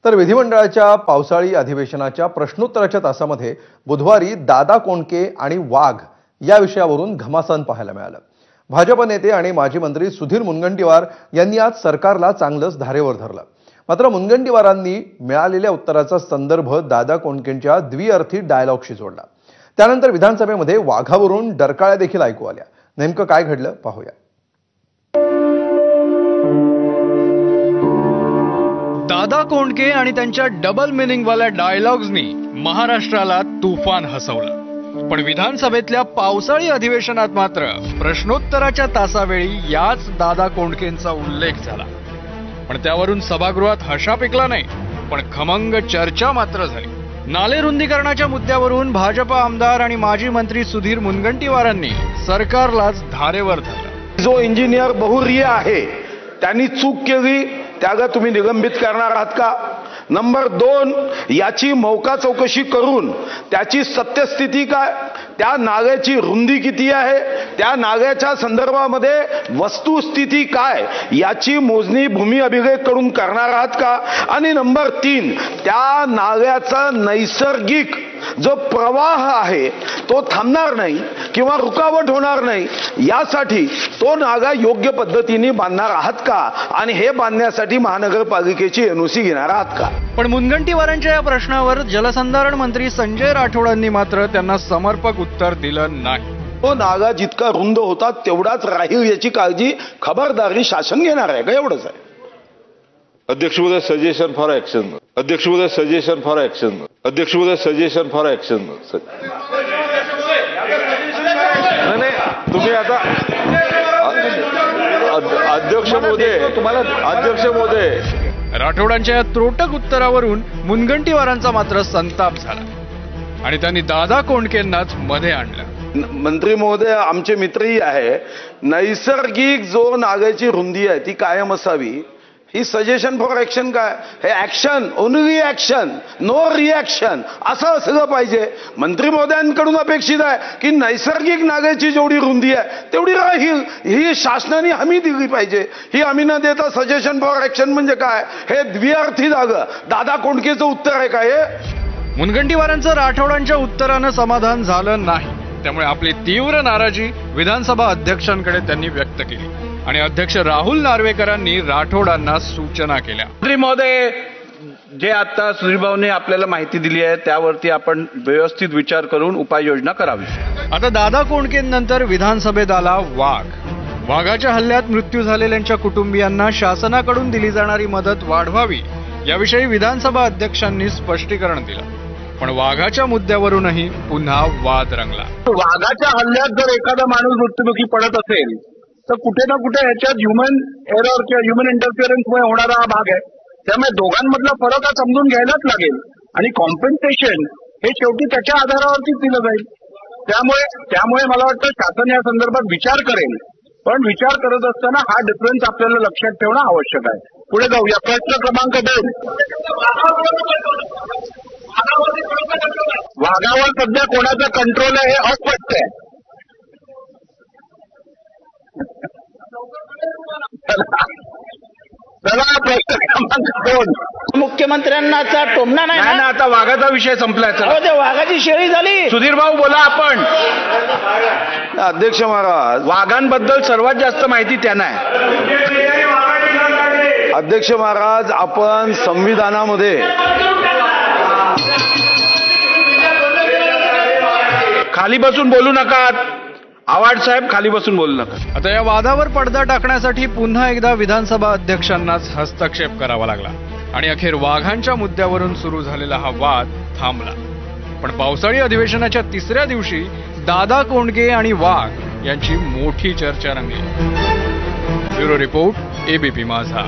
तर विधिमंडळाच्या पावसाळी अधिवेशनाच्या प्रश्नोत्तराच्या तासामध्ये बुधवारी दादा कोंडके आणि वाघ या विषयावरून घमासान पाहायला मिळालं। भाजप नेते आणि माजी मंत्री सुधीर मुनगंटीवार यांनी आज सरकारला चांगलंच धारेवर धरलं। मात्र मुनगंटीवारांनी मिळालेल्या उत्तराचा संदर्भ दादा कोंडकेंच्या द्विअर्थी डायलॉगशी जोडला। त्यानंतर विधानसभेमध्ये वाघावरून डरकाळ्या देखील ऐकू आल्या। नेमकं काय घडलं पाहूया। दादा कोंडके आणि त्यांच्या डबल मिनिंगवाल्या डायलॉग्सनी महाराष्ट्राला तुफान हसवलं। पण विधानसभेतल्या पावसाळी अधिवेशनात मात्र प्रश्नोत्तराच्या तासावेळी याच दादा कोंडकेंचा उल्लेख झाला। पण त्यावरून सभागृहात हशा पिकला नाही, पण खमंग चर्चा मात्र झाली। नाले रुंदीकरणाच्या मुद्द्यावरून भाजप आमदार आणि माजी मंत्री सुधीर मुनगंटीवारांनी सरकारलाच धारेवर धरलं। जो इंजिनियर बहुर्य आहे त्यांनी चूक केली, त्याला तुम्ही निलंबित करणार आहात का? नंबर 2, याची मौका चौकशी करून त्याची सत्यस्थिती काय, त्या नाल्याची रुंदी किती आहे, त्या नाल्याच्या संदर्भामध्ये वस्तुस्थिती काय याची मोजणी भूमी अभिलेख कडून करणार आहात का? आणि नंबर 3, त्या नाल्याचा नैसर्गिक जो प्रवाह आहे तो थांबणार नाही किंवा रुकावट होणार नाही, यासाठी तो नाला योग्य पद्धतीने बांधणार आहात का? आणि हे बांधण्यासाठी महानगरपालिकेची एनओसी घेणार आहात का? पण मुनगंटीवारांच्या या प्रश्नावर जलसंधारण मंत्री संजय राठोडांनी मात्र त्यांना समर्पक उत्तर दिलं नाही। तो नाला जितका रुंद होता तेवढाच राहील याची काळजी खबरदारी शासन घेणार आहे का? एवढंच आहे। अध्यक्ष महोदय, सजेशन फॉर ऍक्शन। अध्यक्ष महोदय, सजेशन फॉर ऍक्शन। अध्यक्ष महोदय, सजेशन फॉर ऍक्शन। नाही, तुम्ही आता अध्यक्ष महोदय राठोडांच्या या त्रोटक उत्तरावरून मुनगंटीवारांचा मात्र संताप झाला आणि त्यांनी दादा कोंडकेंनाच मध्ये आणलं। मंत्री महोदय आमचे मित्रही आहे, नैसर्गिक जो नाल्याची रुंदी आहे ती कायम असावी, ही सजेशन फॉर ऍक्शन काय? हे action, only action, no reaction असं असलं पाहिजे। मंत्री महोदयांकडून अपेक्षित आहे की नैसर्गिक नाल्याची जेवढी रुंदी आहे तेवढी राहील, ही शासनाने हमी दिली पाहिजे। ही हमी न देता सजेशन फॉर ऍक्शन म्हणजे काय? हे द्विअर्थी झालं। दादा कोंडकेचं उत्तर आहे काय? मुनगंटीवारांचं राठोडांच्या उत्तरानं समाधान झालं नाही, त्यामुळे आपली तीव्र नाराजी विधानसभा अध्यक्षांकडे त्यांनी व्यक्त केली आणि अध्यक्ष राहुल नार्वेकरांनी राठोडांना सूचना केल्या। मंत्री महोदय, जे आता सुधीरभाऊने आपल्याला माहिती दिली आहे त्यावरती आपण व्यवस्थित विचार करून उपाययोजना करावी। आता दादा कोंडकेंनंतर विधानसभेत आला वाघ। वाघाच्या हल्ल्यात मृत्यू झालेल्यांच्या कुटुंबियांना शासनाकडून दिली जाणारी मदत वाढवावी याविषयी विधानसभा अध्यक्षांनी स्पष्टीकरण दिलं। पण वाघाच्या मुद्द्यावरूनही पुन्हा वाद रंगला। वाघाच्या हल्ल्यात जर एखादा माणूस मृत्युमुखी पडत असेल तर कुठे ना कुठे ह्याच्यात ह्युमन एरर किंवा ह्युमन इंटरफिअरन्समुळे होणारा हा भाग आहे। त्यामुळे दोघांमधला फरक हा समजून घ्यायलाच लागेल आणि कॉम्पेन्सेशन हे शेवटी त्याच्या आधारावरतीच दिलं जाईल। त्यामुळे मला वाटतं शासन या संदर्भात विचार करेल, पण विचार करत असताना हा डिफरन्स आपल्याला लक्षात ठेवणं आवश्यक आहे। पुढे जाऊया। प्रश्न क्रमांक 2, वाघावर सध्या कोणाचा कंट्रोल आहे हे अस्पष्ट आहे। प्रश्न क्रमांक 2, मुख्यमंत्र्यांनाचा टोमणा नाही ना, आता वाघाचा विषय संपलाय। ते वाघाची शेळी झाली। सुधीर भाऊ बोला आपण। अध्यक्ष महाराज, वाघांबद्दल सर्वात जास्त माहिती त्यांना आहे। अध्यक्ष महाराज, आपण संविधानामध्ये खाली बसून बोलू नका। आवाड साहेब, खाली बसून बोलू नका। आता या वादावर पडदा टाकण्यासाठी पुन्हा एकदा विधानसभा अध्यक्षांनाच हस्तक्षेप करावा लागला आणि अखेर वाघांच्या मुद्द्यावरून सुरू झालेला हा वाद थांबला। पण पावसाळी अधिवेशनाच्या तिसऱ्या दिवशी दादा कोंडके आणि वाघ यांची मोठी चर्चा रंगली। ब्युरो रिपोर्ट, एबीपी माझा।